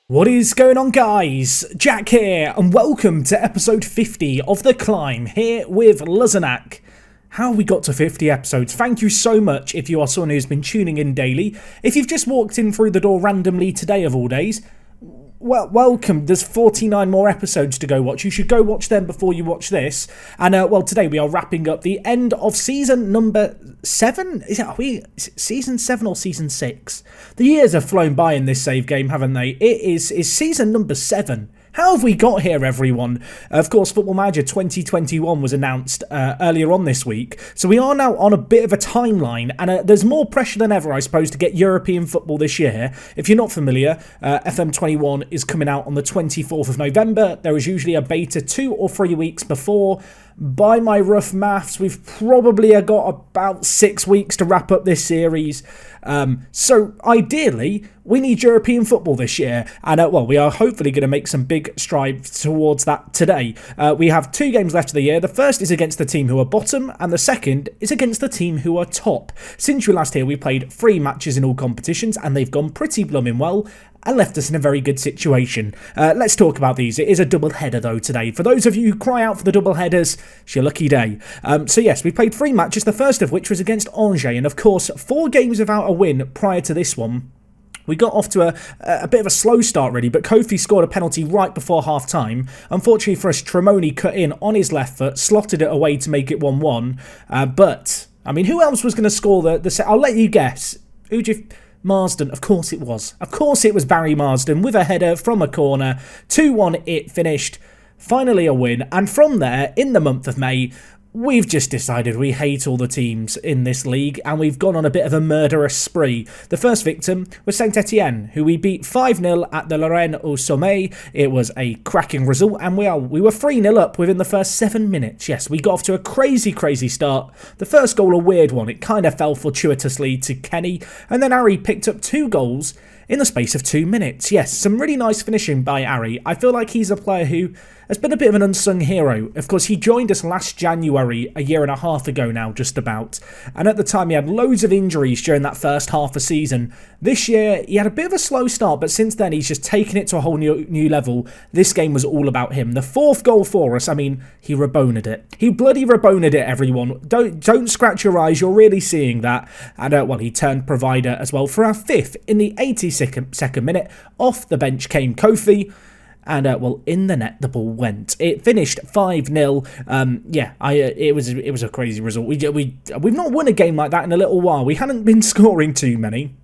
What is going on, guys? Jack here, and welcome to episode 50 of The Climb, here with Luzanak. How have we got to 50 episodes? Thank you so much if you are someone who's been tuning in daily. If you've just walked in through the door randomly today of all days, well, welcome. There's 49 more episodes to go watch. You should go watch them before you watch this. And, today we are wrapping up the end of season number 7? Is it season 7 or season 6? The years have flown by in this save game, haven't they? It is season number 7. How have we got here, everyone? Of course, Football Manager 2021 was announced earlier on this week, so we are now on a bit of a timeline, and there's more pressure than ever, I suppose, to get European football this year. If you're not familiar, FM21 is coming out on the 24th of November. There is usually a beta 2 or 3 weeks before. By my rough maths, we've probably got about 6 weeks to wrap up this series. So ideally, we need European football this year. And we are hopefully going to make some big strides towards that today. We have 2 games left of the year. The first is against the team who are bottom, and the second is against the team who are top. Since we last here, we played 3 matches in all competitions, and they've gone pretty blooming well, and left us in a very good situation. Let's talk about these. It is a double header though today. For those of you who cry out for the double headers, it's your lucky day. So yes, we played 3 matches, the first of which was against Angers, and of course 4 games without a win prior to this one. We got off to a bit of a slow start, really, but Kofi scored a penalty right before half-time. Unfortunately for us, Tremoni cut in on his left foot, slotted it away to make it 1-1. But, I mean, who else was going to score the set? I'll let you guess. Marsden, of course it was. Of course it was Barry Marsden with a header from a corner. 2-1 it finished. Finally a win. And from there, in the month of May, we've just decided we hate all the teams in this league, and we've gone on a bit of a murderous spree. The first victim was Saint-Etienne, who we beat 5-0 at the Lorraine au Sommet. It was a cracking result, and we were 3-0 up within the first 7 minutes. Yes, we got off to a crazy start. The first goal, a weird one. It kind of fell fortuitously to Kenny, and then Harry picked up 2 goals in the space of 2 minutes. Yes, some really nice finishing by Harry. I feel like he's a player who has been a bit of an unsung hero. Of course, he joined us last January, a year and a half ago now, just about. And at the time, he had loads of injuries during that first half of season. This year, he had a bit of a slow start, but since then, he's just taken it to a whole new level. This game was all about him. The 4th goal for us, I mean, he Rabona'd it. He bloody Rabona'd it, everyone. Don't scratch your eyes, you're really seeing that. And, he turned provider as well for our 5th in the 82nd minute. Off the bench came Kofi. And, in the net, the ball went. It finished 5-0. It was a crazy result. We've not won a game like that in a little while. We hadn't been scoring too many.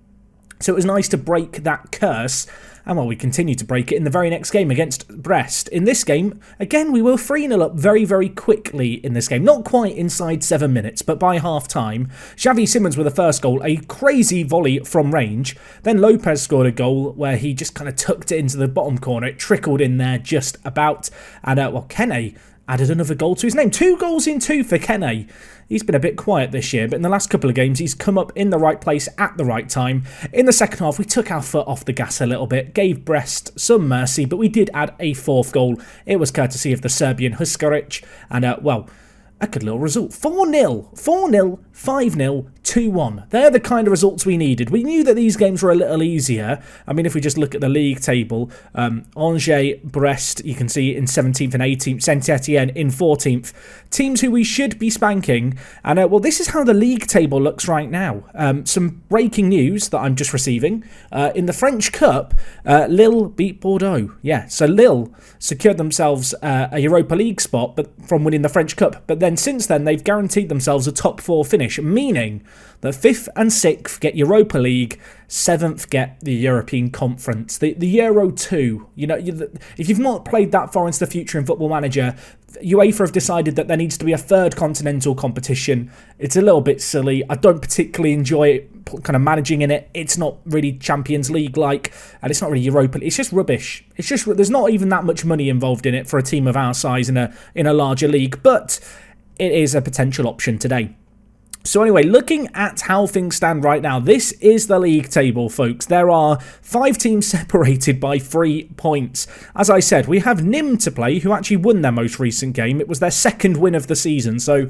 So it was nice to break that curse. And, we continued to break it in the very next game against Brest. In this game, again, we were 3-0 up very, very quickly in this game. Not quite inside 7 minutes, but by half-time. Xavi Simons with the first goal, a crazy volley from range. Then Lopez scored a goal where he just kind of tucked it into the bottom corner. It trickled in there just about. And, Kene added another goal to his name. 2 goals in 2 for Kene. He's been a bit quiet this year, but in the last couple of games, he's come up in the right place at the right time. In the second half, we took our foot off the gas a little bit, gave Brest some mercy, but we did add a 4th goal. It was courtesy of the Serbian Huskaric, and, a good little result. 4-0, 5-0, 2-1. They're the kind of results we needed. We knew that these games were a little easier. I mean, if we just look at the league table, Angers, Brest, you can see in 17th and 18th, Saint-Etienne in 14th. Teams who we should be spanking. And, this is how the league table looks right now. Some breaking news that I'm just receiving. In the French Cup, Lille beat Bordeaux. Yeah, so Lille secured themselves a Europa League spot from winning the French Cup. But then since then, they've guaranteed themselves a top 4 finish, meaning that 5th and 6th get Europa League, 7th get the European Conference, the Euro 2. You know, if you've not played that far into the future in Football Manager, UEFA have decided that there needs to be a 3rd continental competition. It's a little bit silly. I don't particularly enjoy kind of managing in it. It's not really Champions League-like, and it's not really Europa. It's just rubbish. It's just there's not even that much money involved in it for a team of our size in a larger league, but it is a potential option today. So anyway, looking at how things stand right now, this is the league table, folks. There are 5 teams separated by 3 points. As I said, we have Nim to play, who actually won their most recent game. It was their 2nd win of the season, so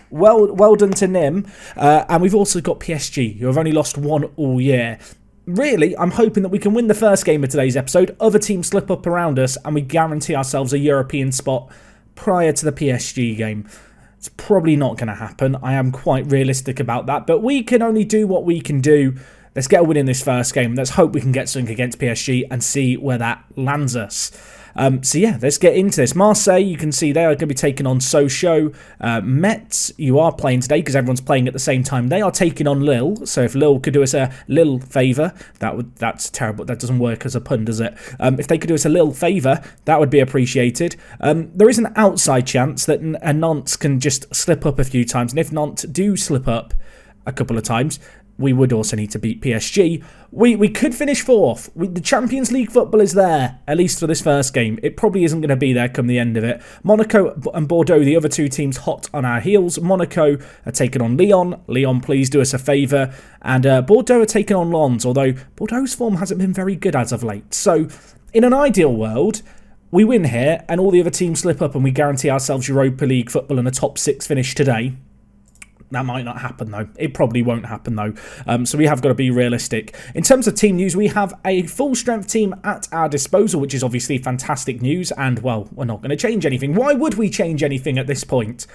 well done to Nim. And we've also got PSG, who have only lost 1 all year. really, I'm hoping that we can win the first game of today's episode, other teams slip up around us, and we guarantee ourselves a European spot prior to the PSG game. It's probably not going to happen. I am quite realistic about that, but we can only do what we can do. Let's get a win in this first game. Let's hope we can get something against PSG and see where that lands us. So yeah, let's get into this. Marseille, you can see they are going to be taking on Sochaux. Metz, you are playing today because everyone's playing at the same time. They are taking on Lille. So if Lille could do us a Lille favour, that's terrible. That doesn't work as a pun, does it? If they could do us a Lille favour, that would be appreciated. There is an outside chance that Nantes can just slip up a few times. And if Nantes do slip up a couple of times, we would also need to beat PSG. We could finish fourth. The Champions League football is there, at least for this first game. It probably isn't going to be there come the end of it. Monaco and Bordeaux, the other two teams hot on our heels. Monaco are taking on Lyon. Lyon, please do us a favour. And Bordeaux are taking on Lens, although Bordeaux's form hasn't been very good as of late. So, in an ideal world, we win here and all the other teams slip up and we guarantee ourselves Europa League football and a top 6 finish today. That might not happen, though. It probably won't happen, though. So we have got to be realistic. In terms of team news, we have a full-strength team at our disposal, which is obviously fantastic news. And, well, we're not going to change anything. Why would we change anything at this point?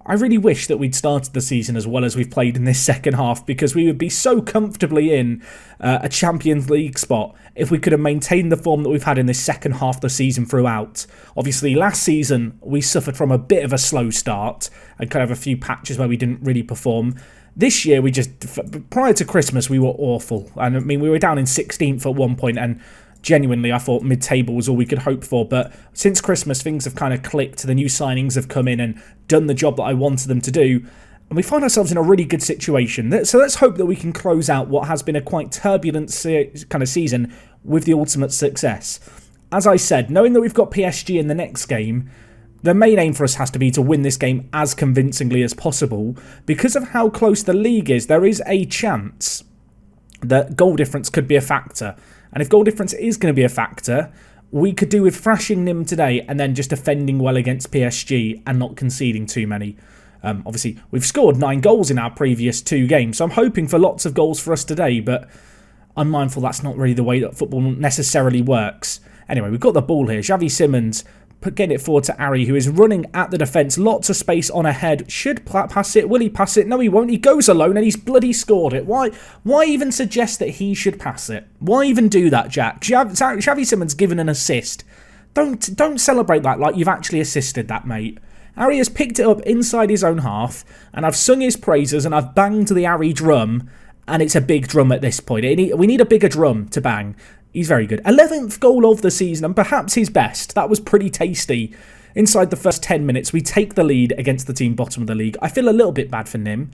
I really wish that we'd started the season as well as we've played in this second half, because we would be so comfortably in a Champions League spot if we could have maintained the form that we've had in this second half of the season throughout. Obviously, last season, we suffered from a bit of a slow start and kind of a few patches where we didn't really perform. This year, prior to Christmas, we were awful. And I mean, we were down in 16th at one point, and genuinely, I thought mid-table was all we could hope for. But since Christmas, things have kind of clicked. The new signings have come in and done the job that I wanted them to do. And we find ourselves in a really good situation. So let's hope that we can close out what has been a quite turbulent kind of season with the ultimate success. As I said, knowing that we've got PSG in the next game, the main aim for us has to be to win this game as convincingly as possible. Because of how close the league is, there is a chance that goal difference could be a factor. And if goal difference is going to be a factor, we could do with thrashing Nim today and then just defending well against PSG and not conceding too many. Obviously, we've scored 9 goals in our previous 2 games, so I'm hoping for lots of goals for us today, but I'm mindful that's not really the way that football necessarily works. Anyway, we've got the ball here. Xavi Simons getting it forward to Ari, who is running at the defence. Lots of space on ahead. Should pass it. Will he pass it? No, he won't. He goes alone and he's bloody scored it. Why even suggest that he should pass it? Why even do that, Jack? Xavi Simons given an assist. Don't celebrate that like you've actually assisted that, mate. Ari has picked it up inside his own half, and I've sung his praises, and I've banged the Ari drum, and it's a big drum at this point. We need a bigger drum to bang. He's very good. 11th goal of the season, and perhaps his best. That was pretty tasty. Inside the first 10 minutes, we take the lead against the team bottom of the league. I feel a little bit bad for Nim.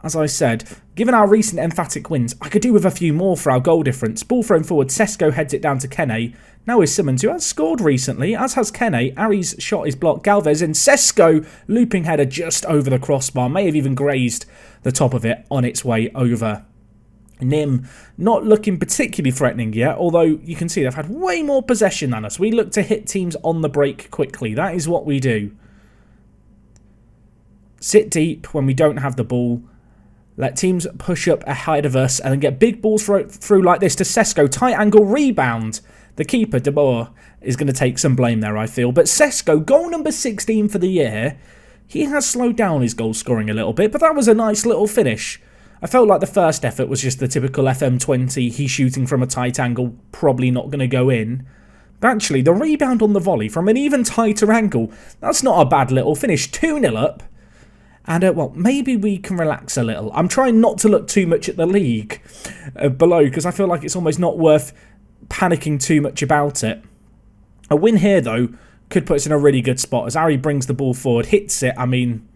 As I said, given our recent emphatic wins, I could do with a few more for our goal difference. Ball thrown forward, Sesko heads it down to Kene. Now is Simons, who has scored recently, as has Kene. Ari's shot is blocked. Galvez in. Sesko, looping header just over the crossbar. May have even grazed the top of it on its way over. Nim not looking particularly threatening yet, although you can see they've had way more possession than us. We look to hit teams on the break quickly. That is what we do. Sit deep when we don't have the ball. Let teams push up ahead of us and then get big balls through like this to Sesko. Tight angle rebound. The keeper, De Boer, is going to take some blame there, I feel. But Sesko, goal number 16 for the year. He has slowed down his goal scoring a little bit, but that was a nice little finish. I felt like the first effort was just the typical FM20. He's shooting from a tight angle, probably not going to go in. But actually, the rebound on the volley from an even tighter angle, that's not a bad little finish. 2-0 up. And, well, maybe we can relax a little. I'm trying not to look too much at the league below, because I feel like it's almost not worth panicking too much about it. A win here, though, could put us in a really good spot. As Ari brings the ball forward, hits it, I mean,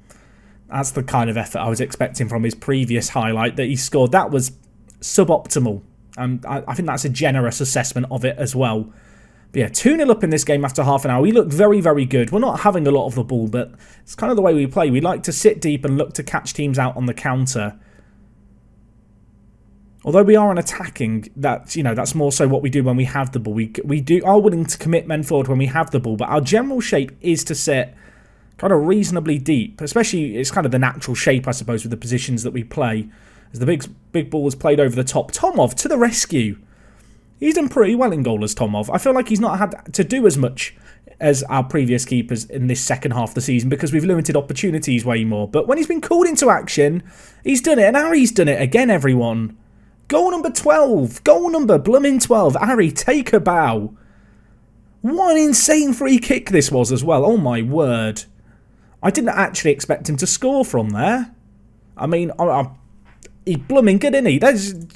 that's the kind of effort I was expecting from his previous highlight that he scored. That was suboptimal. I think that's a generous assessment of it as well. But yeah, 2-0 up in this game after half an hour. We look very, very good. We're not having a lot of the ball, but it's kind of the way we play. We like to sit deep and look to catch teams out on the counter. Although we are an attacking, that's more so what we do when we have the ball. We are willing to commit men forward when we have the ball, but our general shape is to sit kind of reasonably deep. Especially, it's kind of the natural shape, I suppose, with the positions that we play. As the big ball was played over the top. Tomov to the rescue. He's done pretty well in goal as Tomov. I feel like he's not had to do as much as our previous keepers in this second half of the season because we've limited opportunities way more. But when he's been called into action, he's done it. And Harry's done it again, everyone. Goal number 12. Goal number blooming 12. Harry, take a bow. What an insane free kick this was as well. Oh my word. I didn't actually expect him to score from there. I mean, he's blooming good, isn't he?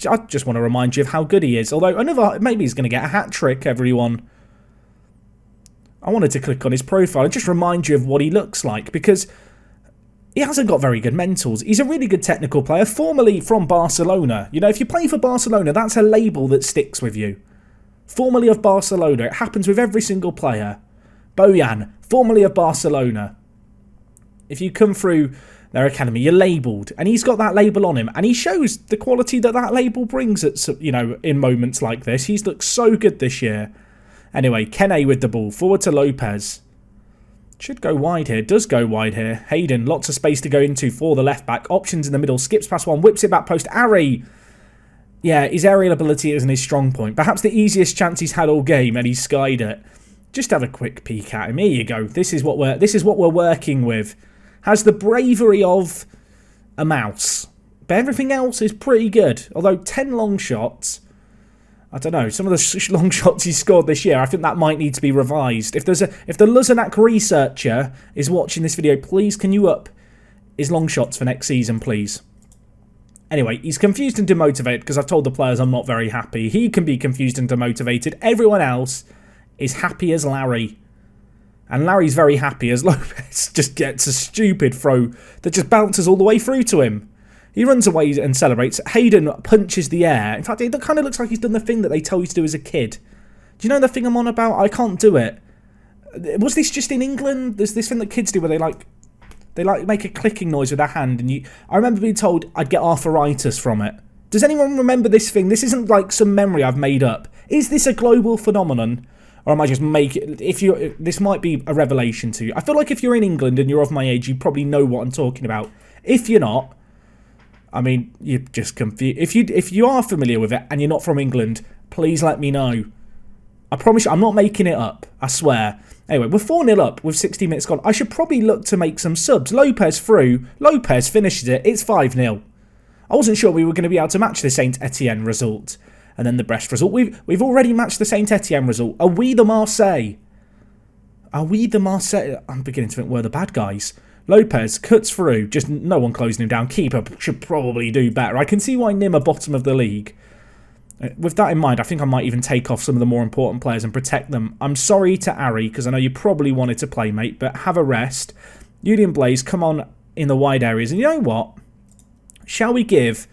I just want to remind you of how good he is. Although, maybe he's going to get a hat-trick, everyone. I wanted to click on his profile and just remind you of what he looks like, because he hasn't got very good mentals. He's a really good technical player, formerly from Barcelona. You know, if you play for Barcelona, that's a label that sticks with you. Formerly of Barcelona. It happens with every single player. Bojan, formerly of Barcelona. If you come through their academy, you're labelled. And he's got that label on him. And he shows the quality that label brings at, you know, in moments like this. He's looked so good this year. Anyway, Kene with the ball. Forward to Lopez. Should go wide here. Does go wide here. Hayden, lots of space to go into for the left back. Options in the middle. Skips past one. Whips it back post. Harry. Yeah, his aerial ability isn't his strong point. Perhaps the easiest chance he's had all game, and he's skied it. Just have a quick peek at him. Here you go. This is what we're working with. Has the bravery of a mouse. But everything else is pretty good. Although 10 long shots, I don't know, some of the long shots he scored this year, I think that might need to be revised. If the Luzenak researcher is watching this video, please can you up his long shots for next season, please? Anyway, he's confused and demotivated because I've told the players I'm not very happy. He can be confused and demotivated. Everyone else is happy as Larry. And Larry's very happy as Lopez just gets a stupid throw that just bounces all the way through to him. He runs away and celebrates. Hayden punches the air. In fact, it kind of looks like he's done the thing that they tell you to do as a kid. Do you know the thing I'm on about? I can't do it. Was this just in England? There's this thing that kids do where they make a clicking noise with their hand. And I remember being told I'd get arthritis from it. Does anyone remember this thing? This isn't like some memory I've made up. Is this a global phenomenon? Or am I just making it? This might be a revelation to you. I feel like if you're in England and you're of my age, you probably know what I'm talking about. If you're not, I mean, you're just confused. If you are familiar with it and you're not from England, please let me know. I promise you, I'm not making it up. I swear. Anyway, we're 4-0 up with 60 minutes gone. I should probably look to make some subs. Lopez through. Lopez finishes it. It's 5-0. I wasn't sure we were going to be able to match the Saint Etienne result. And then the Brest result. We've already matched the Saint Etienne result. Are we the Marseille? Are we the Marseille? I'm beginning to think we're the bad guys. Lopez cuts through. Just no one closing him down. Keeper should probably do better. I can see why Nim are bottom of the league. With that in mind, I think I might even take off some of the more important players and protect them. I'm sorry to Ari, because I know you probably wanted to play, mate, but have a rest. Julian Blaze, come on in the wide areas. And you know what? Shall we give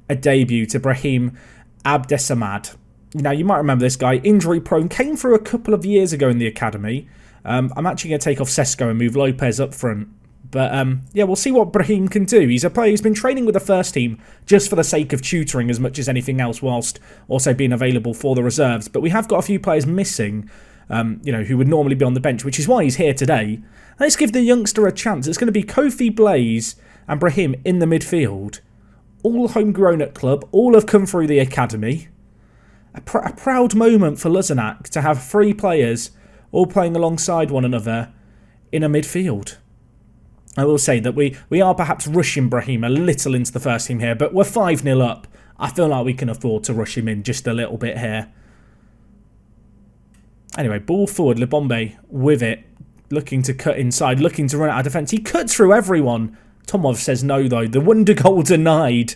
a debut to Brahim Abdesamad? Now, you might remember this guy, injury prone, came through a couple of years ago in the academy. I'm actually going to take off Sesko and move Lopez up front. But, yeah, we'll see what Brahim can do. He's a player who's been training with the first team just for the sake of tutoring as much as anything else, whilst also being available for the reserves. But we have got a few players missing, you know, who would normally be on the bench, which is why he's here today. Let's give the youngster a chance. It's going to be Kofi, Blaze and Brahim in the midfield. All homegrown at club. All have come through the academy. A proud moment for Luzenak to have 3 players all playing alongside one another in a midfield. I will say that we are perhaps rushing Brahim a little into the first team here, but we're 5-0 up. I feel like we can afford to rush him in just a little bit here. Anyway, ball forward, Lebombe with it, looking to cut inside, looking to run out of defence. He cuts through everyone. Tomov says no, though. The wonder goal denied.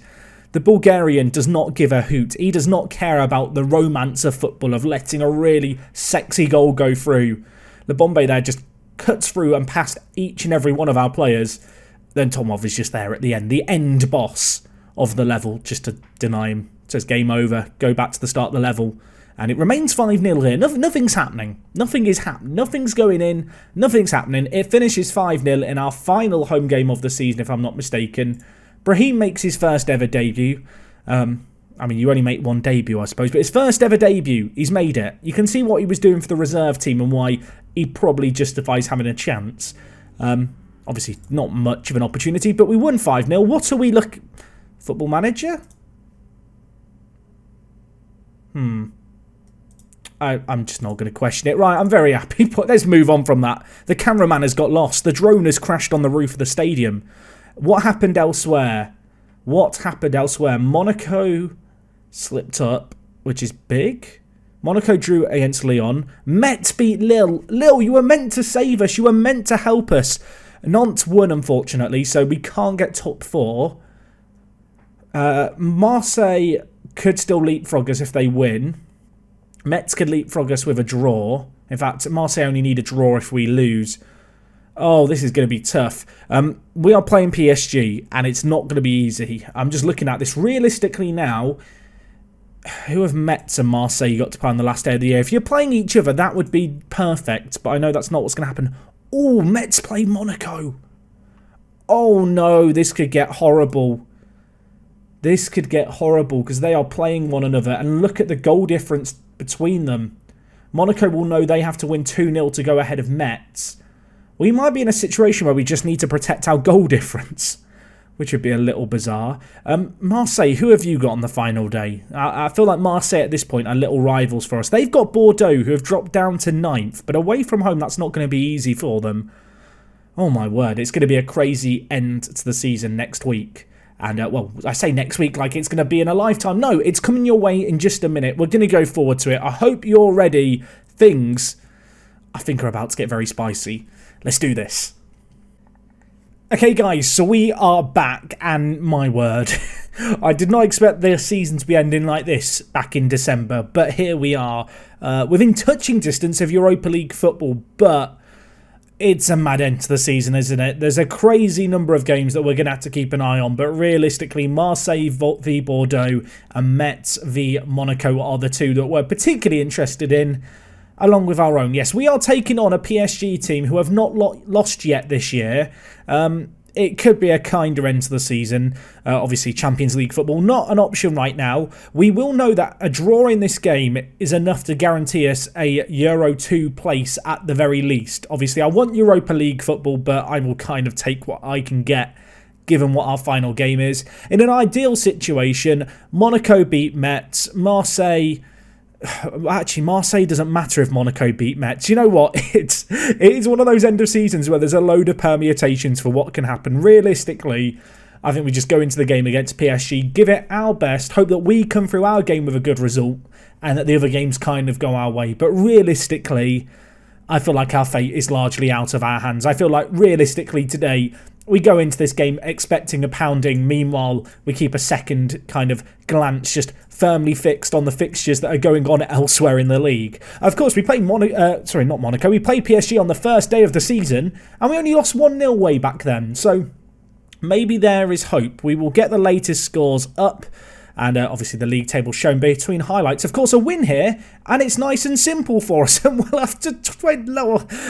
The Bulgarian does not give a hoot. He does not care about the romance of football, of letting a really sexy goal go through. Lebombe there just cuts through and past each and every one of our players. Then Tomov is just there at the end. The end boss of the level, just to deny him. Says game over. Go back to the start of the level. And it remains 5-0 here. Nothing's happening. Nothing is happening. Nothing's going in. Nothing's happening. It finishes 5-0 in our final home game of the season, if I'm not mistaken. Brahim makes his first ever debut. I mean, you only make one debut, I suppose. But his first ever debut, he's made it. You can see what he was doing for the reserve team and why he probably justifies having a chance. Obviously, not much of an opportunity, but we won 5-0. What are we looking... Football Manager? I'm just not going to question it. Right, I'm very happy, but let's move on from that. The cameraman has got lost. The drone has crashed on the roof of the stadium. What happened elsewhere? Monaco slipped up, which is big. Monaco drew against Lyon. Metz beat Lille. Lille, you were meant to save us. You were meant to help us. Nantes won, unfortunately, so we can't get top 4. Marseille could still leapfrog us if they win. Metz could leapfrog us with a draw. In fact, Marseille only need a draw if we lose. Oh, this is going to be tough. We are playing PSG, and it's not going to be easy. I'm just looking at this. Realistically now, who have Metz and Marseille got to play on the last day of the year? If you're playing each other, that would be perfect, but I know that's not what's going to happen. Oh, Metz play Monaco. Oh, no, this could get horrible. This could get horrible because they are playing one another, and look at the goal difference between them. Monaco will know they have to win 2-0 to go ahead of Metz. We might be in a situation where we just need to protect our goal difference, which would be a little bizarre. Marseille, who have you got on the final day? I feel like Marseille at this point are little rivals for us. They've got Bordeaux, who have dropped down to 9th, but away from home, that's not going to be easy for them. Oh my word, it's going to be a crazy end to the season next week. And, well, I say next week like it's going to be in a lifetime. No, it's coming your way in just a minute. We're going to go forward to it. I hope you're ready. Things, I think, are about to get very spicy. Let's do this. Okay, guys, so we are back, and my word, I did not expect the season to be ending like this back in December, but here we are, within touching distance of Europa League football, but it's a mad end to the season, isn't it? There's a crazy number of games that we're going to have to keep an eye on, but realistically, Marseille v Bordeaux and Metz v Monaco are the two that we're particularly interested in, along with our own. Yes, we are taking on a PSG team who have not lost yet this year. It could be a kinder end to the season. Obviously, Champions League football, not an option right now. We will know that a draw in this game is enough to guarantee us a Euro 2 place at the very least. Obviously, I want Europa League football, but I will kind of take what I can get, given what our final game is. In an ideal situation, Monaco beat Metz, Marseille... Actually, Marseille doesn't matter if Monaco beat Metz. You know what? It's one of those end of seasons where there's a load of permutations for what can happen. Realistically, I think we just go into the game against PSG, give it our best, hope that we come through our game with a good result, and that the other games kind of go our way. But realistically, I feel like our fate is largely out of our hands. I feel like realistically today, we go into this game expecting a pounding. Meanwhile, we keep a second kind of glance just firmly fixed on the fixtures that are going on elsewhere in the league. Of course, we played not Monaco. We played PSG on the first day of the season, and we only lost 1-0 way back then. So maybe there is hope. We will get the latest scores up. And obviously the league table shown between highlights. Of course, a win here, and it's nice and simple for us. And we'll have to...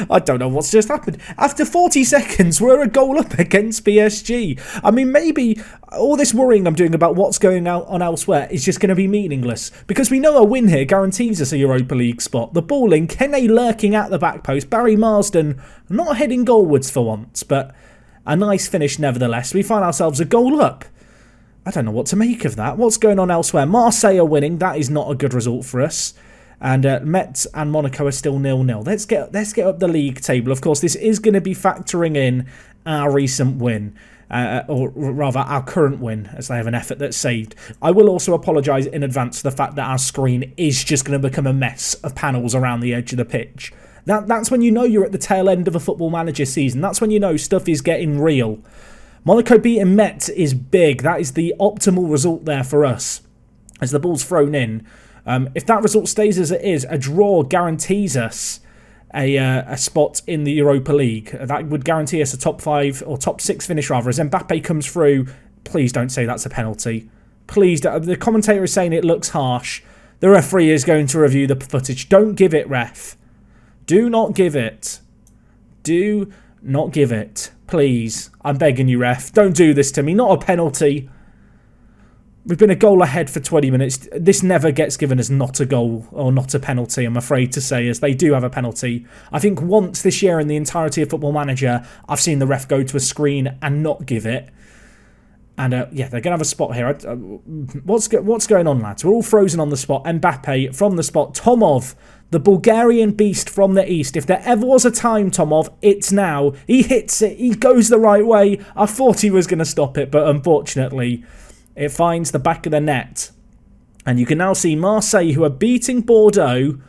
I don't know what's just happened. After 40 seconds, we're a goal up against PSG. I mean, maybe all this worrying I'm doing about what's going on elsewhere is just going to be meaningless. Because we know a win here guarantees us a Europa League spot. The ball in, Kene lurking at the back post. Barry Marsden not heading goalwards for once, but a nice finish nevertheless. We find ourselves a goal up. I don't know what to make of that. What's going on elsewhere? Marseille are winning. That is not a good result for us. And Metz and Monaco are still 0-0. Let's get up the league table. Of course, this is going to be factoring in our recent win. Or rather, our current win, as they have an effort that's saved. I will also apologise in advance for the fact that our screen is just going to become a mess of panels around the edge of the pitch. That's when you know you're at the tail end of a Football Manager season. That's when you know stuff is getting real. Monaco beating Metz is big. That is the optimal result there for us as the ball's thrown in. If that result stays as it is, a draw guarantees us a spot in the Europa League. That would guarantee us a top 5 or top 6 finish rather. As Mbappe comes through, please don't say that's a penalty. Please don't. The commentator is saying it looks harsh. The referee is going to review the footage. Don't give it, ref. Do not give it. Do not give it. Please, I'm begging you, ref. Don't do this to me. Not a penalty. We've been a goal ahead for 20 minutes. This never gets given as not a goal or not a penalty, I'm afraid to say, as they do have a penalty. I think once this year in the entirety of Football Manager, I've seen the ref go to a screen and not give it. And yeah, they're going to have a spot here. What's going on, lads? We're all frozen on the spot. Mbappe from the spot. Tomov, the Bulgarian beast from the east. If there ever was a time, Tomov, it's now. He hits it. He goes the right way. I thought he was going to stop it, but unfortunately, it finds the back of the net. And you can now see Marseille, who are beating Bordeaux,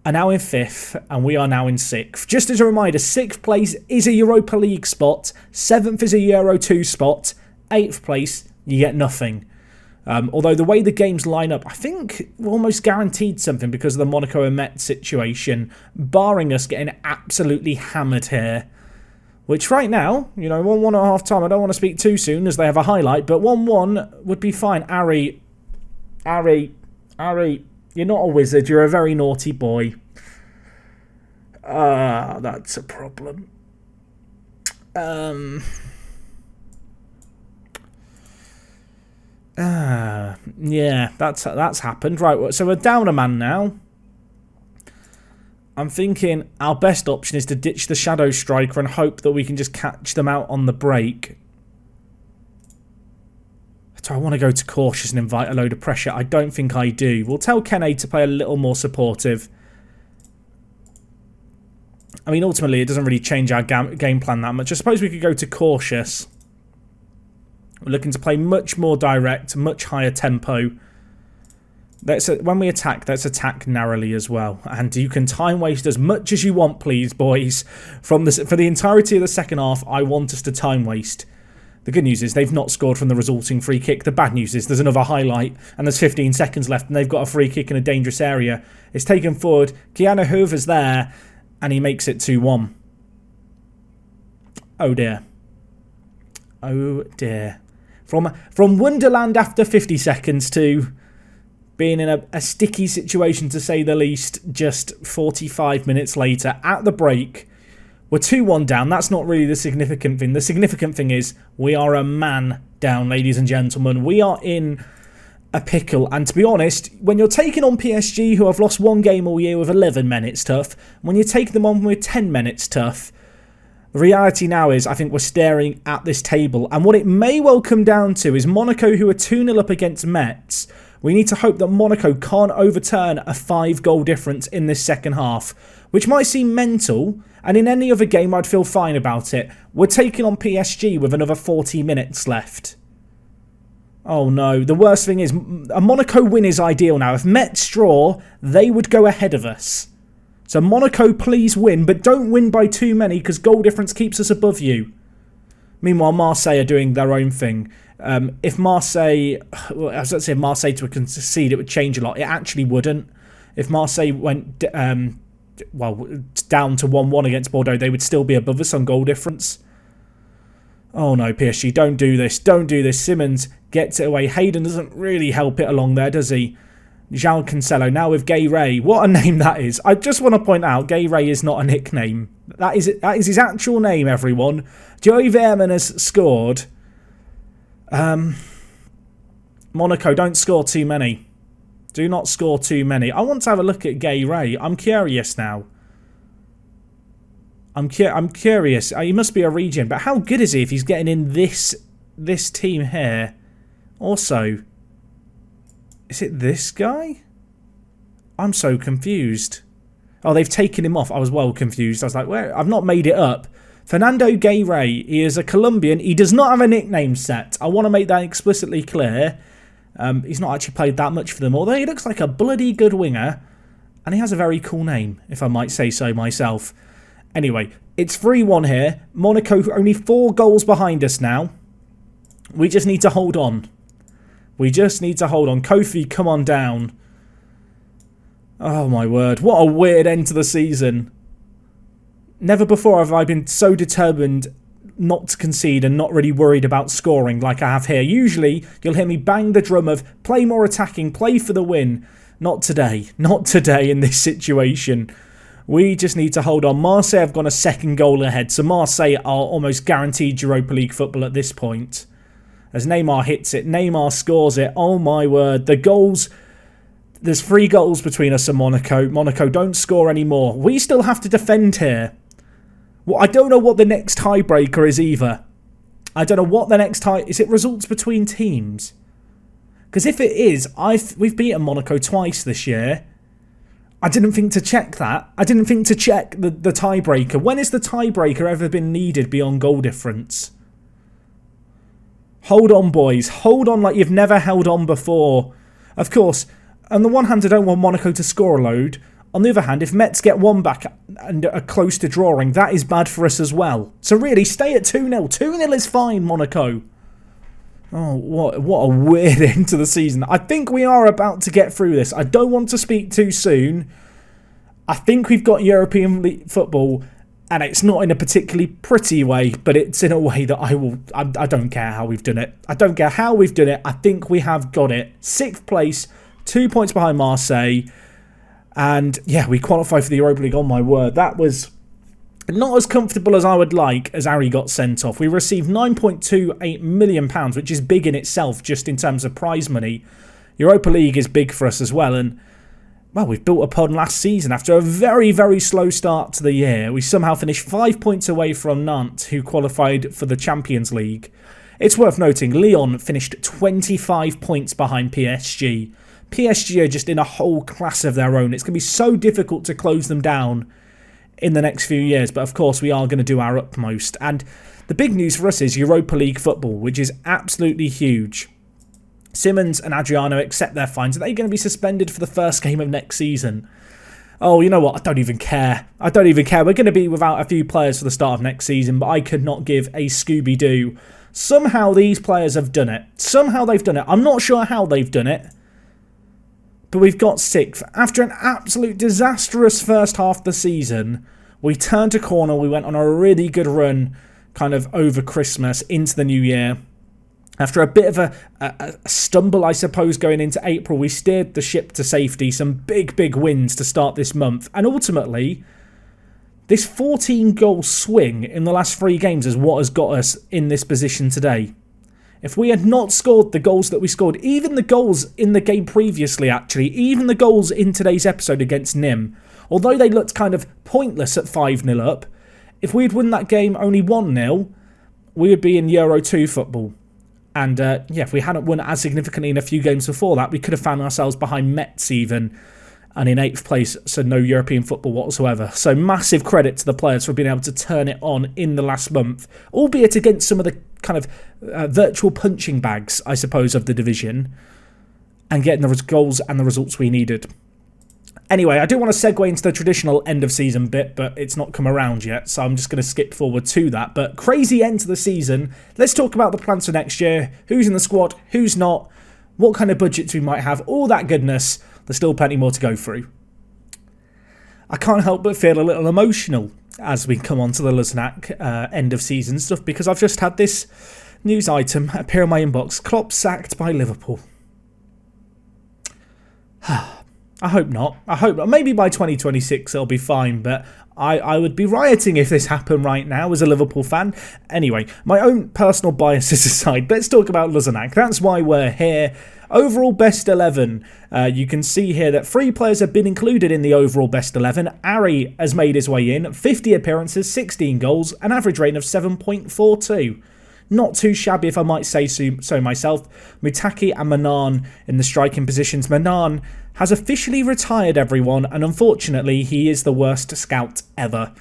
are now in 5th, and we are now in 6th. Just as a reminder, 6th place is a Europa League spot. 7th is a Euro 2 spot. 8th place, you get nothing. Although the way the games line up, I think we're almost guaranteed something because of the Monaco and Metz situation, barring us getting absolutely hammered here. Which right now, 1-1 at half time, I don't want to speak too soon as they have a highlight, but 1-1 would be fine. Ari, you're not a wizard, you're a very naughty boy. That's a problem. Yeah, that's happened. Right, so we're down a man now. I'm thinking our best option is to ditch the shadow striker and hope that we can just catch them out on the break. So I want to go to cautious and invite a load of pressure. I don't think I do. We'll tell Kene to play a little more supportive. I mean, ultimately, it doesn't really change our game plan that much. I suppose we could go to cautious. We're looking to play much more direct, much higher tempo. When we attack, let's attack narrowly as well. And you can time waste as much as you want, please, boys. For the entirety of the second half, I want us to time waste. The good news is they've not scored from the resulting free kick. The bad news is there's another highlight and there's 15 seconds left and they've got a free kick in a dangerous area. It's taken forward. Keanu Hoover's there and he makes it 2-1. Oh dear. Oh dear. From Wonderland after 50 seconds to being in a sticky situation, to say the least, just 45 minutes later at the break. We're 2-1 down. That's not really the significant thing. The significant thing is we are a man down, ladies and gentlemen. We are in a pickle. And to be honest, when you're taking on PSG, who have lost one game all year with 11 men, it's tough. When you take them on with 10 men, it's tough. The reality now is I think we're staring at this table. And what it may well come down to is Monaco, who are 2-0 up against Metz. We need to hope that Monaco can't overturn a 5-goal difference in this second half, which might seem mental, and in any other game I'd feel fine about it. We're taking on PSG with another 40 minutes left. Oh no, the worst thing is a Monaco win is ideal now. If Metz draw, they would go ahead of us. So Monaco, please win, but don't win by too many because goal difference keeps us above you. Meanwhile, Marseille are doing their own thing. If Marseille, I was going to say Marseille to concede, it would change a lot. It actually wouldn't. If Marseille went down to 1-1 against Bordeaux, they would still be above us on goal difference. Oh no, PSG, don't do this. Don't do this. Simmons gets it away. Hayden doesn't really help it along there, does he? João Cancelo now with Gay Ray. What a name that is. I just want to point out, Gay Ray is not a nickname. That is his actual name, everyone. Joey Veerman has scored. Monaco, don't score too many. Do not score too many. I want to have a look at Gay Ray. I'm curious now. I'm curious. He must be a region, but how good is he if he's getting in this team here? Also, is it this guy? I'm so confused. Oh, they've taken him off. I was well confused. I was like, where? I've not made it up. Fernando Gay Ray. He is a Colombian. He does not have a nickname set. I want to make that explicitly clear. He's not actually played that much for them, although he looks like a bloody good winger. And he has a very cool name, if I might say so myself. Anyway, it's 3-1 here. Monaco only 4 goals behind us now. We just need to hold on. We just need to hold on. Kofi, come on down. Oh my word. What a weird end to the season. Never before have I been so determined not to concede and not really worried about scoring like I have here. Usually, you'll hear me bang the drum of play more attacking, play for the win. Not today. Not today in this situation. We just need to hold on. Marseille have gone a second goal ahead, so Marseille are almost guaranteed Europa League football at this point. As Neymar hits it, Neymar scores it. Oh my word. The goals... There's 3 goals between us and Monaco. Monaco don't score anymore. We still have to defend here. Well, I don't know what the next tiebreaker is either. I don't know what the next tie... Is it results between teams? Because if it is, we've beaten Monaco twice this year. I didn't think to check that. I didn't think to check the tiebreaker. When has the tiebreaker ever been needed beyond goal difference? Hold on, boys. Hold on like you've never held on before. Of course, on the one hand, I don't want Monaco to score a load. On the other hand, if Metz get one back and are close to drawing, that is bad for us as well. So really, stay at 2-0. 2-0 is fine, Monaco. Oh, what a weird end to the season. I think we are about to get through this. I don't want to speak too soon. I think we've got European football, and it's not in a particularly pretty way, but it's in a way that I don't care how we've done it. I don't care how we've done it. I think we have got it. 6th place, 2 points behind Marseille. And yeah, we qualified for the Europa League. On my word, that was not as comfortable as I would like as Ari got sent off. We received £9.28 million, which is big in itself just in terms of prize money. Europa League is big for us as well. And, well, we've built upon last season. After a very, very slow start to the year, we somehow finished 5 points away from Nantes, who qualified for the Champions League. It's worth noting, Lyon finished 25 points behind PSG. PSG are just in a whole class of their own. It's going to be so difficult to close them down in the next few years, but of course we are going to do our utmost. And the big news for us is Europa League football, which is absolutely huge. Simmons and Adriano accept their fines. Are they going to be suspended for the first game of next season? Oh, you know what? I don't even care. I don't even care. We're going to be without a few players for the start of next season, but I could not give a Scooby-Doo. Somehow these players have done it. Somehow they've done it. I'm not sure how they've done it, but we've got 6th. After an absolute disastrous first half of the season, we turned a corner. We went on a really good run kind of over Christmas into the new year. After a bit of a stumble, I suppose, going into April, we steered the ship to safety. Some big, big wins to start this month. And ultimately, this 14-goal swing in the last 3 games is what has got us in this position today. If we had not scored the goals that we scored, even the goals in the game previously, actually, even the goals in today's episode against Nim, although they looked kind of pointless at 5-0 up, if we had won that game only 1-0, we would be in Euro 2 football. And yeah, if we hadn't won as significantly in a few games before that, we could have found ourselves behind Metz even, and in 8th place, so no European football whatsoever. So massive credit to the players for being able to turn it on in the last month, albeit against some of the kind of virtual punching bags, I suppose, of the division, and getting the goals and the results we needed. Anyway, I do want to segue into the traditional end of season bit, but it's not come around yet, so I'm just going to skip forward to that. But crazy end to the season. Let's talk about the plans for next year. Who's in the squad? Who's not? What kind of budgets we might have? All that goodness. There's still plenty more to go through. I can't help but feel a little emotional as we come on to the Luznac end of season stuff, because I've just had this news item appear in my inbox. Klopp sacked by Liverpool. I hope not. I hope not. Maybe by 2026 it'll be fine, but I would be rioting if this happened right now as a Liverpool fan. Anyway, my own personal biases aside, let's talk about Luznac. That's why we're here. Overall best 11. You can see here that 3 players have been included in the overall best 11. Ari has made his way in. 50 appearances, 16 goals, an average rating of 7.42. Not too shabby, if I might say so myself. Mutaki and Manan in the striking positions. Manan has officially retired, everyone, and unfortunately he is the worst scout ever.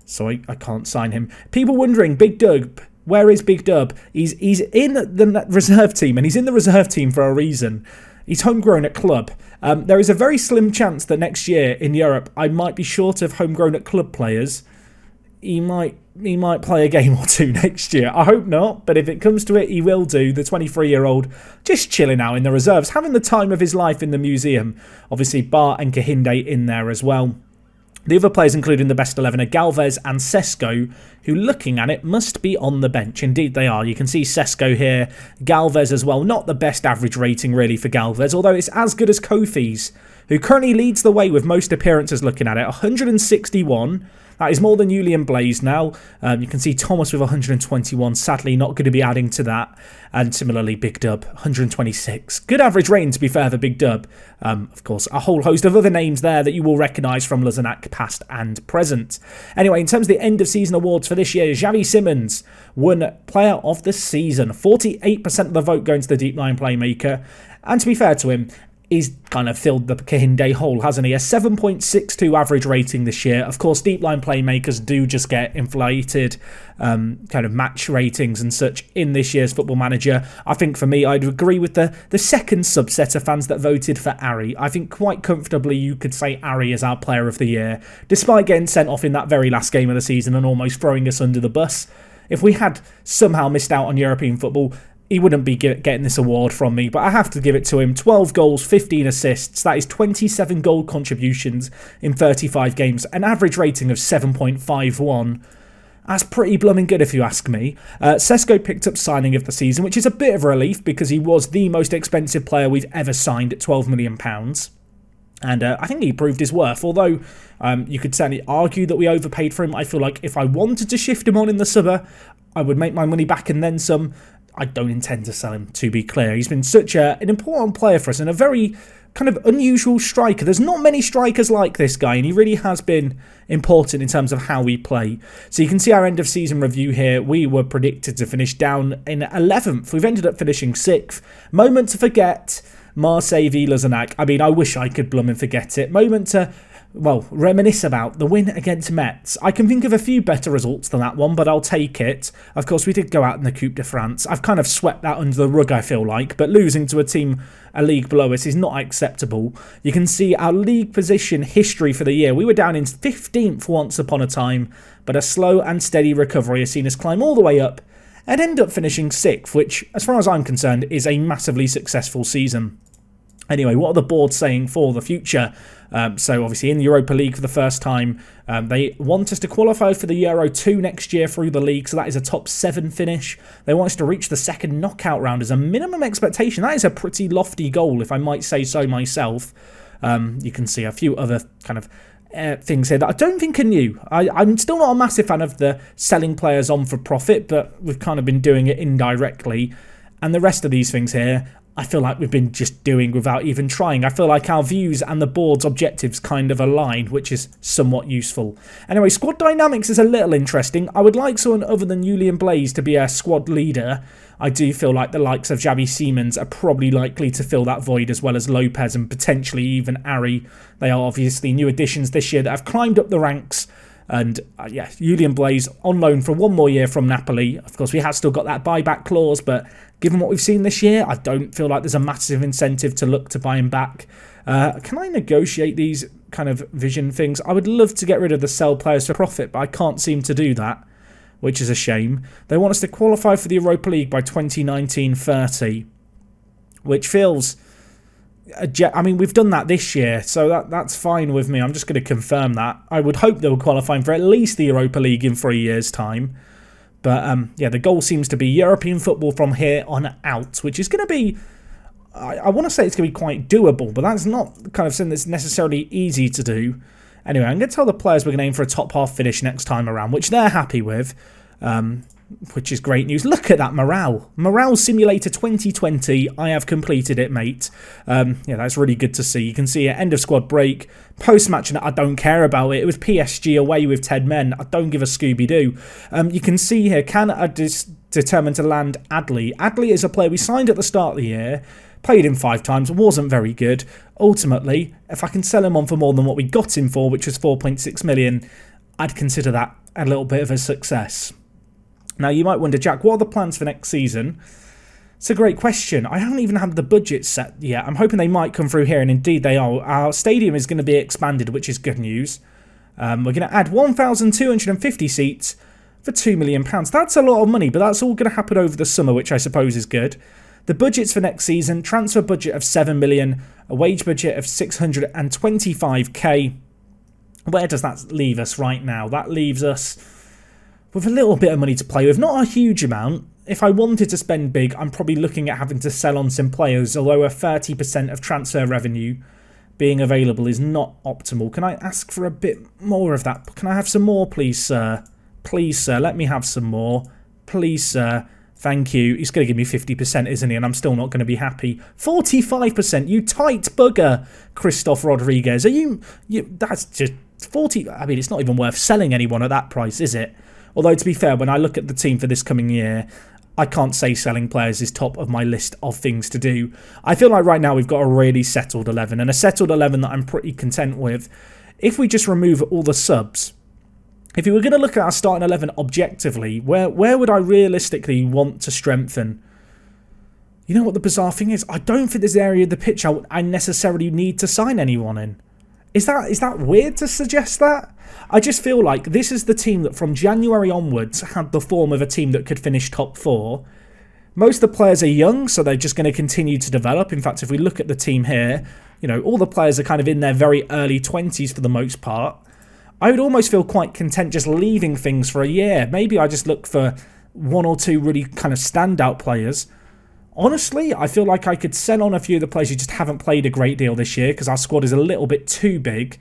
So I can't sign him. People wondering, Big Dub, where is Big Dub? He's in the reserve team, and he's in the reserve team for a reason. He's homegrown at club. There is a very slim chance that next year in Europe I might be short of homegrown at club players. He might play a game or 2 next year. I hope not, but if it comes to it, he will do. The 23-year-old just chilling out in the reserves, having the time of his life in the museum. Obviously, Bar and Kahinde in there as well. The other players included in the best 11 are Galvez and Sesko, who, looking at it, must be on the bench. Indeed, they are. You can see Sesko here, Galvez as well. Not the best average rating, really, for Galvez, although it's as good as Kofi's, who currently leads the way with most appearances looking at it. 161. That is more than Julian Blaze now. You can see Thomas with 121, sadly not going to be adding to that. And similarly, Big Dub, 126. Good average rating, to be fair, for Big Dub. Of course, a whole host of other names there that you will recognise from Luzenac, past and present. Anyway, in terms of the end-of-season awards for this year, Xavi Simons won Player of the Season. 48% of the vote going to the deep line playmaker. And to be fair to him, he's kind of filled the Kehinde hole, hasn't he? A 7.62 average rating this year. Of course, deep line playmakers do just get inflated kind of match ratings and such in this year's Football Manager. I think for me, I'd agree with the second subset of fans that voted for Ari. I think quite comfortably you could say Ari is our Player of the Year, despite getting sent off in that very last game of the season and almost throwing us under the bus. If we had somehow missed out on European football, he wouldn't be getting this award from me, but I have to give it to him. 12 goals, 15 assists. That is 27 goal contributions in 35 games. An average rating of 7.51. That's pretty blooming good if you ask me. Sesko picked up signing of the season, which is a bit of a relief because he was the most expensive player we've ever signed at £12 million. And I think he proved his worth, although you could certainly argue that we overpaid for him. I feel like if I wanted to shift him on in the summer, I would make my money back and then some. I don't intend to sell him, to be clear. He's been such an important player for us and a very kind of unusual striker. There's not many strikers like this guy, and he really has been important in terms of how we play. So you can see our end-of-season review here. We were predicted to finish down in 11th. We've ended up finishing 6th. Moment to forget, Marseille v Luzenac. I mean, I wish I could bloom and forget it. Moment to, well, reminisce about the win against Metz. I can think of a few better results than that one, but I'll take it. Of course, we did go out in the Coupe de France. I've kind of swept that under the rug, I feel like, but losing to a team a league below us is not acceptable. You can see our league position history for the year. We were down in 15th once upon a time, but a slow and steady recovery has seen us climb all the way up and end up finishing 6th, which, as far as I'm concerned, is a massively successful season. Anyway, what are the boards saying for the future? So obviously in the Europa League for the first time, they want us to qualify for the Euro 2 next year through the league, so that is a top 7 finish. They want us to reach the second knockout round as a minimum expectation. That is a pretty lofty goal, if I might say so myself. You can see a few other kind of things here that I don't think are new. I'm still not a massive fan of the selling players on for profit, but we've kind of been doing it indirectly. And the rest of these things here, I feel like we've been just doing without even trying. I feel like our views and the board's objectives kind of align, which is somewhat useful. Anyway, squad dynamics is a little interesting. I would like someone other than Julian Blaze to be a squad leader. I do feel like the likes of Xavi Simons are probably likely to fill that void, as well as Lopez and potentially even Ari. They are obviously new additions this year that have climbed up the ranks. And yeah, Julian Blaze on loan for one more year from Napoli. Of course, we have still got that buyback clause, but given what we've seen this year, I don't feel like there's a massive incentive to look to buy him back. Can I negotiate these kind of vision things? I would love to get rid of the sell players for profit, but I can't seem to do that, which is a shame. They want us to qualify for the Europa League by 2019-30, which feels... I mean, we've done that this year, so that's fine with me. I'm just going to confirm that. I would hope they were qualifying for at least the Europa League in 3 years' time. But yeah, the goal seems to be European football from here on out, which is going to be... I want to say it's going to be quite doable, but that's not kind of something that's necessarily easy to do. Anyway, I'm going to tell the players we're going to aim for a top half finish next time around, which they're happy with. Which is great news. Look at that morale. Morale Simulator 2020. I have completed it, mate. Yeah, that's really good to see. You can see at end of squad break, post-match, and I don't care about it. It was PSG away with 10 men. I don't give a Scooby-Doo. You can see here, Canada is determined to land Adley. Adley is a player we signed at the start of the year. Played him 5 times, wasn't very good. Ultimately, if I can sell him on for more than what we got him for, which was 4.6 million, I'd consider that a little bit of a success. Now, you might wonder, Jack, what are the plans for next season? It's a great question. I haven't even had the budget set yet. I'm hoping they might come through here, and indeed they are. Our stadium is going to be expanded, which is good news. We're going to add 1,250 seats for £2 million. That's a lot of money, but that's all going to happen over the summer, which I suppose is good. The budgets for next season, transfer budget of 7 million, a wage budget of 625k. Where does that leave us right now? That leaves us with a little bit of money to play with, not a huge amount. If I wanted to spend big, I'm probably looking at having to sell on some players, although a 30% of transfer revenue being available is not optimal. Can I ask for a bit more of that? Can I have some more, please, sir? Please, sir, let me have some more. Please, sir. Thank you. He's going to give me 50%, isn't he? And I'm still not going to be happy. 45%, you tight bugger, Christoph Rodriguez. Are you... That's just 40... I mean, it's not even worth selling anyone at that price, is it? Although, to be fair, when I look at the team for this coming year, I can't say selling players is top of my list of things to do. I feel like right now we've got a really settled 11, and a settled 11 that I'm pretty content with. If we just remove all the subs... If you were going to look at our starting 11 objectively, where would I realistically want to strengthen? You know what the bizarre thing is? I don't think there's an area of the pitch I necessarily need to sign anyone in. Is that weird to suggest that? I just feel like this is the team that from January onwards had the form of a team that could finish top 4. Most of the players are young, so they're just going to continue to develop. In fact, if we look at the team here, you know, all the players are kind of in their very early 20s for the most part. I would almost feel quite content just leaving things for a year. Maybe I just look for 1 or 2 really kind of standout players. Honestly, I feel like I could sell on a few of the players who just haven't played a great deal this year because our squad is a little bit too big.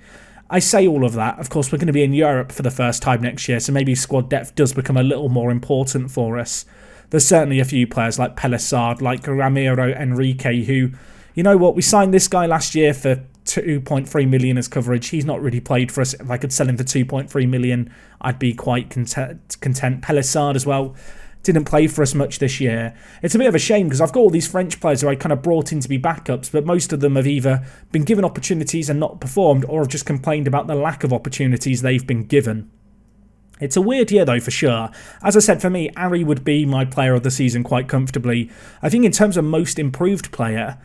I say all of that. Of course, we're going to be in Europe for the first time next year, so maybe squad depth does become a little more important for us. There's certainly a few players like Pelissard, like Ramiro Enrique, who, you know what, we signed this guy last year for 2.3 million as coverage. He's not really played for us. If I could sell him for 2.3 million, I'd be quite content. Pelissard as well didn't play for us much this year. It's a bit of a shame because I've got all these French players who I kind of brought in to be backups, but most of them have either been given opportunities and not performed or have just complained about the lack of opportunities they've been given. It's a weird year though, for sure. As I said, for me, Ari would be my player of the season quite comfortably. I think in terms of most improved player,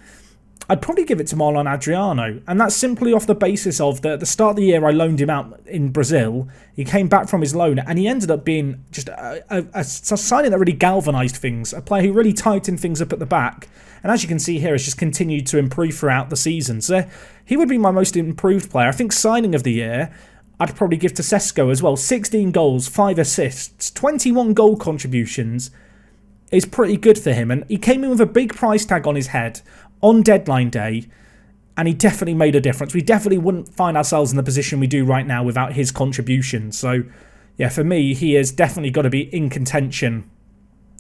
I'd probably give it to Marlon Adriano, and that's simply off the basis of the start of the year I loaned him out in Brazil. He came back from his loan, and he ended up being just a signing that really galvanised things, a player who really tightened things up at the back, and as you can see here, has just continued to improve throughout the season. So he would be my most improved player. I think signing of the year, I'd probably give to Sesko as well. 16 goals, 5 assists, 21 goal contributions is pretty good for him, and he came in with a big price tag on his head on deadline day, and he definitely made a difference. We definitely wouldn't find ourselves in the position we do right now without his contribution. So, yeah, for me, he has definitely got to be in contention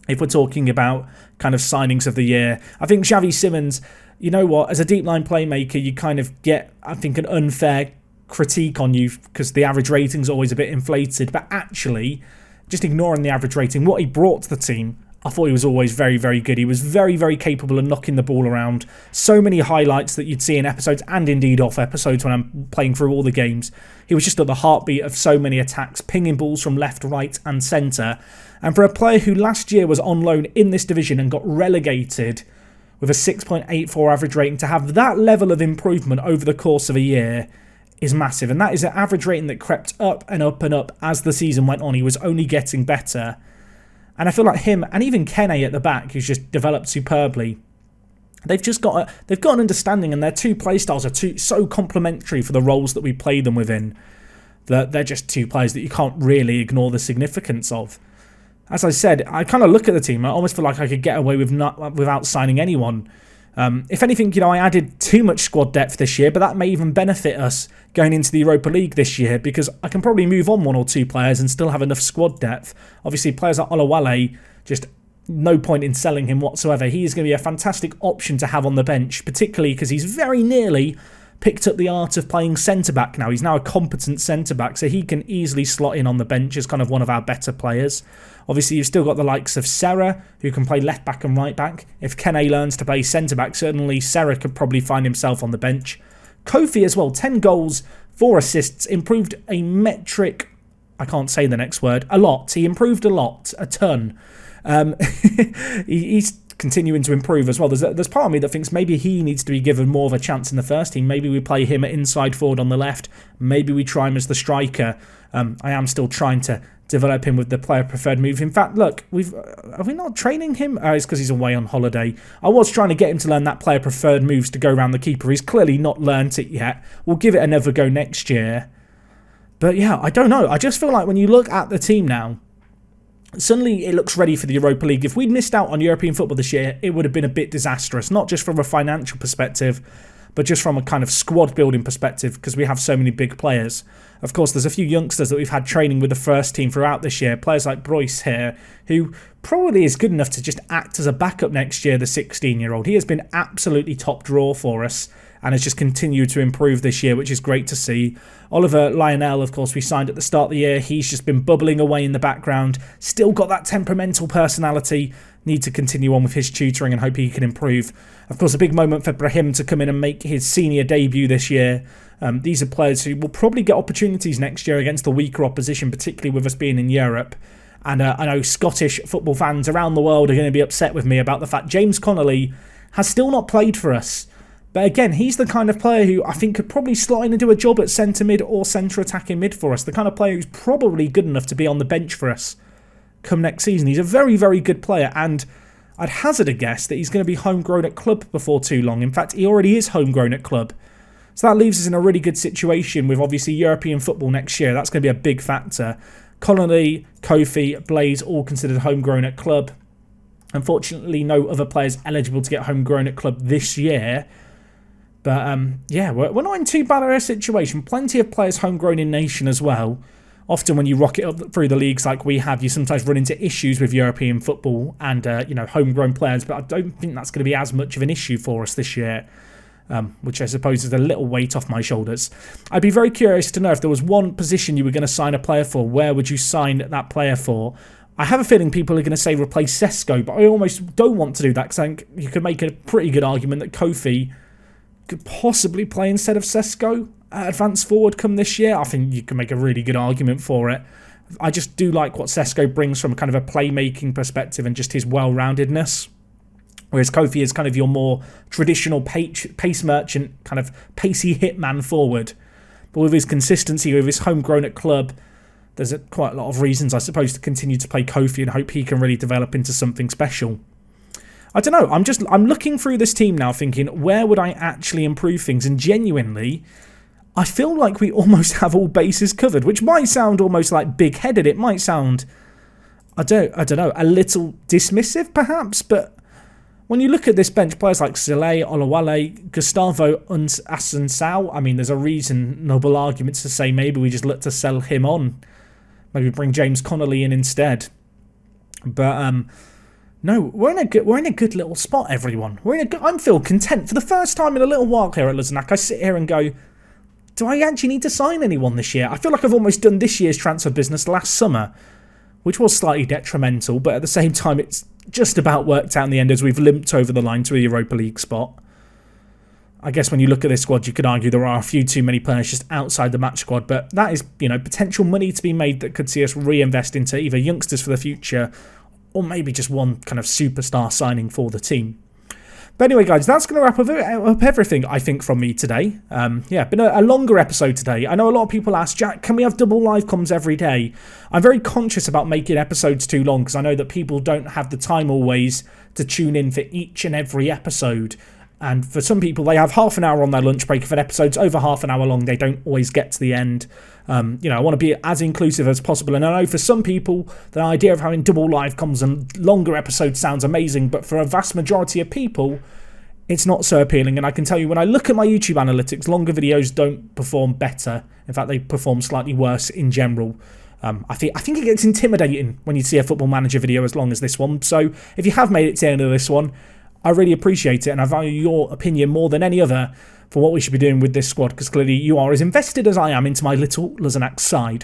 if we're talking about kind of signings of the year. I think Xavi Simons, you know what, as a deep line playmaker, you kind of get, I think, an unfair critique on you because the average rating's always a bit inflated. But actually, just ignoring the average rating, what he brought to the team, I thought he was always very, very good. He was very, very capable of knocking the ball around. So many highlights that you'd see in episodes and indeed off episodes when I'm playing through all the games. He was just at the heartbeat of so many attacks, pinging balls from left, right and centre. And for a player who last year was on loan in this division and got relegated with a 6.84 average rating, to have that level of improvement over the course of a year is massive. And that is an average rating that crept up and up and up as the season went on. He was only getting better. And I feel like him, and even Kene at the back, who's just developed superbly, they've got an understanding, and their two playstyles are so complementary for the roles that we play them within, that they're just two players that you can't really ignore the significance of. As I said, I kind of look at the team, I almost feel like I could get away without signing anyone. If anything, you know, I added too much squad depth this year, but that may even benefit us going into the Europa League this year, because I can probably move on 1 or 2 players and still have enough squad depth. Obviously, players like Olawale, just no point in selling him whatsoever. He is going to be a fantastic option to have on the bench, particularly because he's very nearly picked up the art of playing centre-back now. He's now a competent centre-back, so he can easily slot in on the bench as kind of one of our better players. Obviously, you've still got the likes of Serra, who can play left-back and right-back. If Kene learns to play centre-back, certainly Serra could probably find himself on the bench. Kofi as well, 10 goals, 4 assists, improved a metric, I can't say the next word, a lot. He improved a lot, a ton. He's continuing to improve as well. There's part of me that thinks maybe he needs to be given more of a chance in the first team. Maybe we play him at inside forward on the left. Maybe we try him as the striker. I am still trying to develop him with the player preferred move. In fact, look, are we not training him? It's because he's away on holiday. I was trying to get him to learn that player preferred moves to go around the keeper. He's clearly not learnt it yet. We'll give it another go next year. But yeah, I don't know. I just feel like when you look at the team now, suddenly it looks ready for the Europa League. If we'd missed out on European football this year, it would have been a bit disastrous, not just from a financial perspective, but just from a kind of squad building perspective, because we have so many big players. Of course, there's a few youngsters that we've had training with the first team throughout this year. Players like Bryce here, who probably is good enough to just act as a backup next year, the 16-year-old. He has been absolutely top draw for us and has just continued to improve this year, which is great to see. Oliver Lionel, of course, we signed at the start of the year. He's just been bubbling away in the background. Still got that temperamental personality. Need to continue on with his tutoring and hope he can improve. Of course, a big moment for Brahim to come in and make his senior debut this year. These are players who will probably get opportunities next year against the weaker opposition, particularly with us being in Europe. And I know Scottish football fans around the world are going to be upset with me about the fact James Connolly has still not played for us. But again, he's the kind of player who I think could probably slot in and do a job at centre mid or centre attacking mid for us. The kind of player who's probably good enough to be on the bench for us come next season. He's a very, very good player, and I'd hazard a guess that he's going to be homegrown at club before too long. In fact, he already is homegrown at club. So that leaves us in a really good situation with obviously European football next year. That's going to be a big factor. Connolly, Kofi, Blaze all considered homegrown at club. Unfortunately, no other players eligible to get homegrown at club this year. But yeah, we're not in too bad a situation. Plenty of players homegrown in nation as well. Often when you rocket up through the leagues like we have, you sometimes run into issues with European football and homegrown players. But I don't think that's going to be as much of an issue for us this year, which I suppose is a little weight off my shoulders. I'd be very curious to know if there was one position you were going to sign a player for, where would you sign that player for? I have a feeling people are going to say replace Sesko, but I almost don't want to do that because I think you could make a pretty good argument that Kofi could possibly play instead of Sesko at advanced forward come this year. I think you can make a really good argument for it. I just do like what Sesko brings from kind of a playmaking perspective and just his well-roundedness. Whereas Kofi is kind of your more traditional pace merchant, kind of pacey hitman forward. But with his consistency, with his homegrown at club, there's quite a lot of reasons, I suppose, to continue to play Kofi and hope he can really develop into something special. I don't know, I'm looking through this team now thinking, where would I actually improve things? And genuinely, I feel like we almost have all bases covered, which might sound almost like big-headed. It might sound, I don't know, a little dismissive perhaps, but when you look at this bench, players like Sile, Olawale, Gustavo Asensao, I mean, there's a reasonable argument to say maybe we just look to sell him on. Maybe bring James Connolly in instead. But no, we're in a good little spot, everyone. I'm feel content. For the first time in a little while here at Luzenac, I sit here and go, do I actually need to sign anyone this year? I feel like I've almost done this year's transfer business last summer, which was slightly detrimental, but at the same time, it's just about worked out in the end as we've limped over the line to a Europa League spot. I guess when you look at this squad, you could argue there are a few too many players just outside the match squad, but that is, potential money to be made that could see us reinvest into either youngsters for the future or maybe just one kind of superstar signing for the team. But anyway, guys, that's going to wrap up everything, I think, from me today. Been a longer episode today. I know a lot of people ask, Jack, can we have double live comms every day? I'm very conscious about making episodes too long because I know that people don't have the time always to tune in for each and every episode. And for some people, they have half an hour on their lunch break. If an episode's over half an hour long, they don't always get to the end. I want to be as inclusive as possible. And I know for some people, the idea of having double live comms and longer episodes sounds amazing. But for a vast majority of people, it's not so appealing. And I can tell you, when I look at my YouTube analytics, longer videos don't perform better. In fact, they perform slightly worse in general. I think it gets intimidating when you see a Football Manager video as long as this one. So if you have made it to the end of this one, I really appreciate it, and I value your opinion more than any other for what we should be doing with this squad, because clearly you are as invested as I am into my little Luzenac side.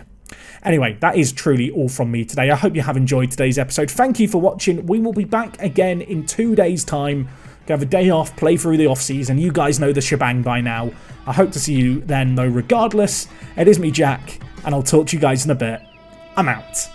Anyway, that is truly all from me today. I hope you have enjoyed today's episode. Thank you for watching. We will be back again in 2 days' time. Have a day off, play through the off-season. You guys know the shebang by now. I hope to see you then, though, regardless. It is me, Jack, and I'll talk to you guys in a bit. I'm out.